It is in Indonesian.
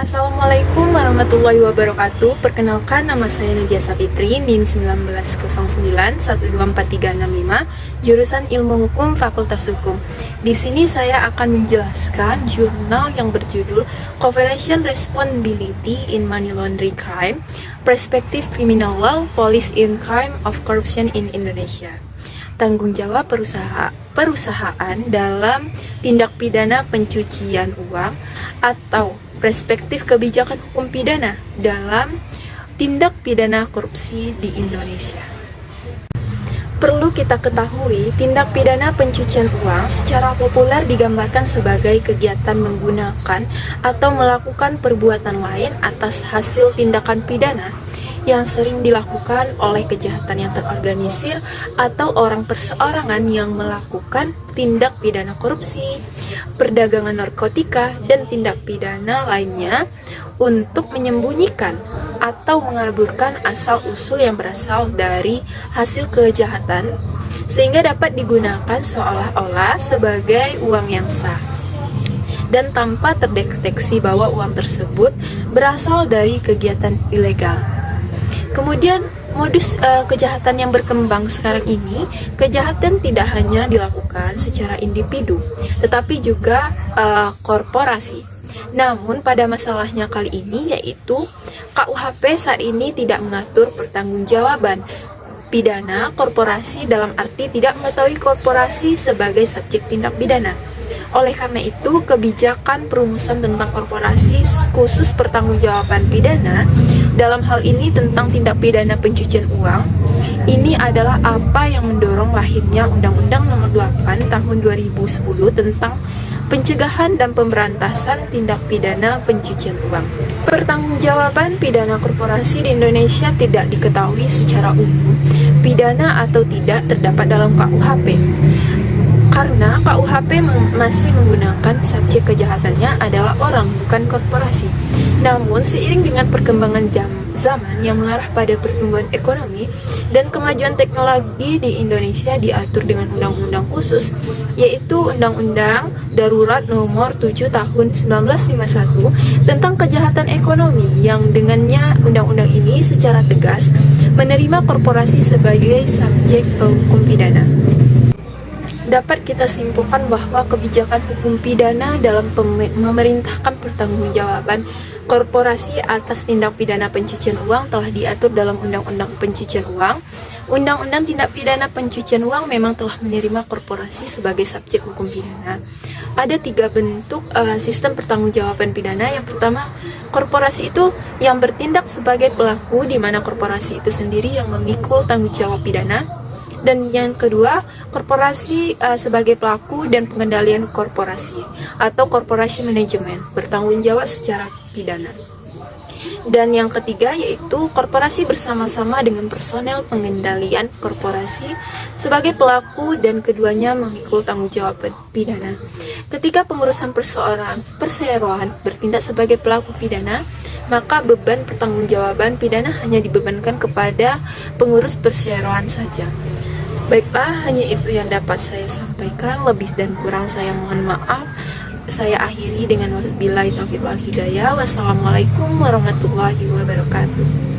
Assalamualaikum warahmatullahi wabarakatuh. Perkenalkan, nama saya Nadia Safitri, NIM 1909124365, jurusan Ilmu Hukum Fakultas Hukum. Di sini saya akan menjelaskan jurnal yang berjudul Cooperation Responsibility in Money Laundering Crime, Perspective Criminal Law, Police in Crime of Corruption in Indonesia. Tanggung jawab perusahaan dalam tindak pidana pencucian uang atau perspektif kebijakan hukum pidana dalam tindak pidana korupsi di Indonesia. Perlu kita ketahui, tindak pidana pencucian uang secara populer digambarkan sebagai kegiatan menggunakan atau melakukan perbuatan lain atas hasil tindakan pidana yang sering dilakukan oleh kejahatan yang terorganisir atau orang perseorangan yang melakukan tindak pidana korupsi, perdagangan narkotika, dan tindak pidana lainnya untuk menyembunyikan atau mengaburkan asal-usul yang berasal dari hasil kejahatan sehingga dapat digunakan seolah-olah sebagai uang yang sah dan tanpa terdeteksi bahwa uang tersebut berasal dari kegiatan ilegal. Kemudian modus kejahatan yang berkembang sekarang ini, kejahatan tidak hanya dilakukan secara individu, tetapi juga korporasi. Namun pada masalahnya kali ini yaitu KUHP saat ini tidak mengatur pertanggungjawaban pidana korporasi dalam arti tidak mengetahui korporasi sebagai subjek tindak pidana. Oleh karena itu, kebijakan perumusan tentang korporasi khusus pertanggungjawaban pidana dalam hal ini tentang tindak pidana pencucian uang ini adalah apa yang mendorong lahirnya Undang-Undang Nomor 8 Tahun 2010 tentang pencegahan dan pemberantasan tindak pidana pencucian uang. Pertanggungjawaban pidana korporasi di Indonesia tidak diketahui secara umum pidana atau tidak terdapat dalam KUHP. Karena KUHP masih menggunakan subjek kejahatannya adalah orang, bukan korporasi. Namun, seiring dengan perkembangan zaman yang mengarah pada pertumbuhan ekonomi dan kemajuan teknologi di Indonesia diatur dengan undang-undang khusus, yaitu Undang-Undang Darurat Nomor 7 Tahun 1951 tentang kejahatan ekonomi yang dengannya undang-undang ini secara tegas menerima korporasi sebagai subjek hukum pidana. Dapat kita simpulkan bahwa kebijakan hukum pidana dalam memerintahkan pertanggungjawaban korporasi atas tindak pidana pencucian uang telah diatur dalam Undang-Undang Pencucian Uang. Undang-Undang Tindak Pidana Pencucian Uang memang telah menerima korporasi sebagai subjek hukum pidana. Ada 3 bentuk sistem pertanggungjawaban pidana. Yang pertama, korporasi itu yang bertindak sebagai pelaku, di mana korporasi itu sendiri yang memikul tanggung jawab pidana. Dan yang kedua, korporasi sebagai pelaku dan pengendalian korporasi atau corporation management bertanggung jawab secara pidana. Dan yang ketiga yaitu korporasi bersama-sama dengan personel pengendalian korporasi sebagai pelaku dan keduanya memikul tanggung jawab pidana. Ketika pengurusan perseroan bertindak sebagai pelaku pidana, maka beban pertanggungjawaban pidana hanya dibebankan kepada pengurus perseroan saja. Baiklah, hanya itu yang dapat saya sampaikan. Lebih dan kurang saya mohon maaf. Saya akhiri dengan wabillahi taufiq wal hidayah. Wassalamualaikum warahmatullahi wabarakatuh.